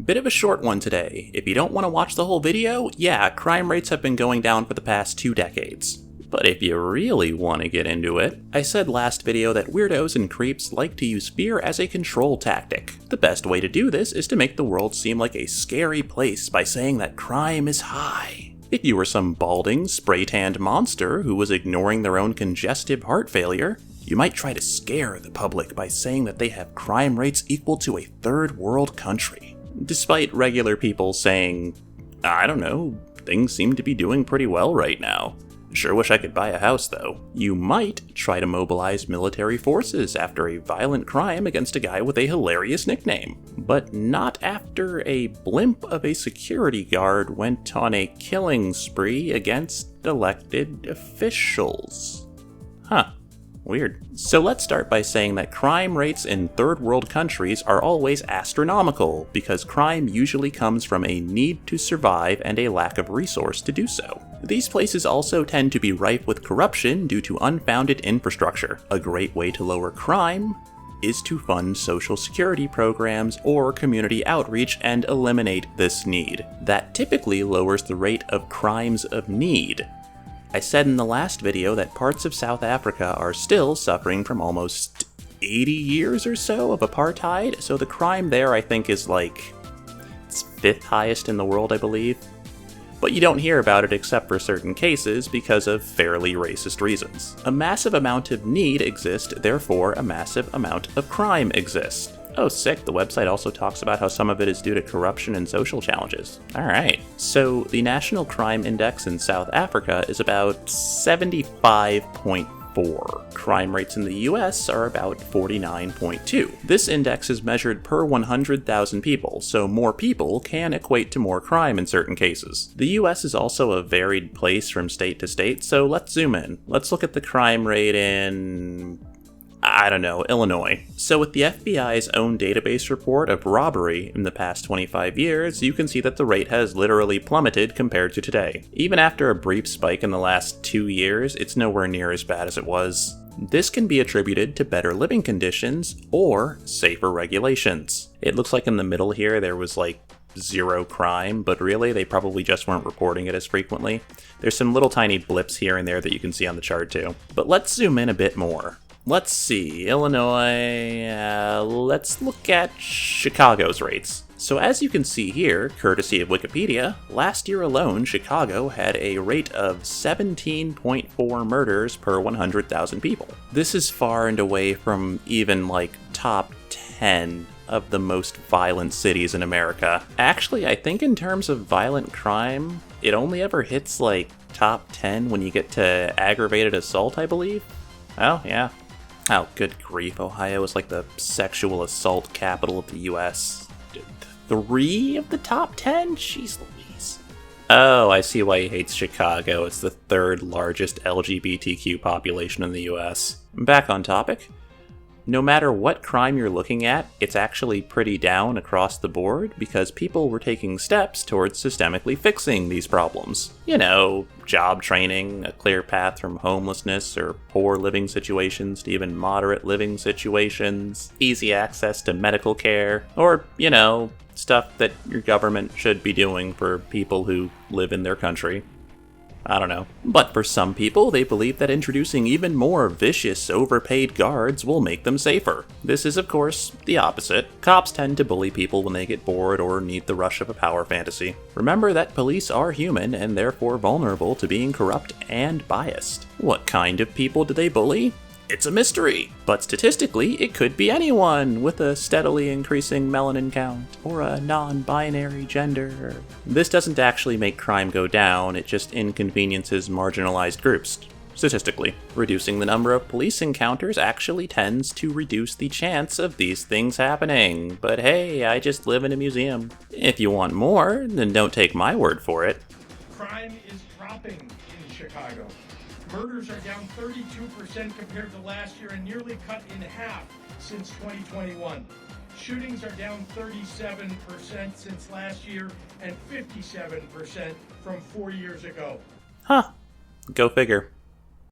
Bit of a short one today. If you don't want to watch the whole video, yeah, crime rates have been going down for the past 2 decades. But if you really want to get into it, I said last video that weirdos and creeps like to use fear as a control tactic. The best way to do this is to make the world seem like a scary place by saying that crime is high. If you were some balding, spray-tanned monster who was ignoring their own congestive heart failure, you might try to scare the public by saying that they have crime rates equal to a third world country. Despite regular people saying, I don't know, things seem to be doing pretty well right now. Sure wish I could buy a house though. You might try to mobilize military forces after a violent crime against a guy with a hilarious nickname, but not after a blimp of a security guard went on a killing spree against elected officials. Huh. Weird. So let's start by saying that crime rates in third world countries are always astronomical, because crime usually comes from a need to survive and a lack of resource to do so. These places also tend to be rife with corruption due to unfounded infrastructure. A great way to lower crime is to fund social security programs or community outreach and eliminate this need. That typically lowers the rate of crimes of need. I said in the last video that parts of South Africa are still suffering from almost 80 years or so of apartheid, so the crime there I think is it's 5th highest in the world, I believe. But you don't hear about it except for certain cases because of fairly racist reasons. A massive amount of need exists, therefore a massive amount of crime exists. Oh, sick. The website also talks about how some of it is due to corruption and social challenges. Alright. So, the National Crime Index in South Africa is about 75.4. Crime rates in the US are about 49.2. This index is measured per 100,000 people, so more people can equate to more crime in certain cases. The US is also a varied place from state to state, so let's zoom in. Let's look at the crime rate in Illinois. So with the FBI's own database report of robbery in the past 25 years, you can see that the rate has literally plummeted compared to today. Even after a brief spike in the last 2 years, it's nowhere near as bad as it was. This can be attributed to better living conditions or safer regulations. It looks like in the middle here there was zero crime, but really they probably just weren't reporting it as frequently. There's some little tiny blips here and there that you can see on the chart too. But let's zoom in a bit more. Let's see, Illinois, let's look at Chicago's rates. So as you can see here, courtesy of Wikipedia, last year alone, Chicago had a rate of 17.4 murders per 100,000 people. This is far and away from even top 10 of the most violent cities in America. Actually, I think in terms of violent crime, it only ever hits top 10 when you get to aggravated assault, I believe. Oh, yeah. Oh, good grief, Ohio is the sexual assault capital of the US. 3 of the top 10? Jeez Louise. Oh, I see why he hates Chicago. It's the 3rd largest LGBTQ population in the US. Back on topic. No matter what crime you're looking at, it's actually pretty down across the board because people were taking steps towards systemically fixing these problems. You know, job training, a clear path from homelessness or poor living situations to even moderate living situations, easy access to medical care, or, stuff that your government should be doing for people who live in their country. I don't know. But for some people, they believe that introducing even more vicious, overpaid guards will make them safer. This is, of course, the opposite. Cops tend to bully people when they get bored or need the rush of a power fantasy. Remember that police are human and therefore vulnerable to being corrupt and biased. What kind of people do they bully? It's a mystery, but statistically, it could be anyone with a steadily increasing melanin count or a non-binary gender. This doesn't actually make crime go down, it just inconveniences marginalized groups, statistically. Reducing the number of police encounters actually tends to reduce the chance of these things happening. But hey, I just live in a museum. If you want more, then don't take my word for it. Crime is dropping in Chicago. Murders are down 32% compared to last year and nearly cut in half since 2021. Shootings are down 37% since last year and 57% from 4 years ago. Huh. Go figure.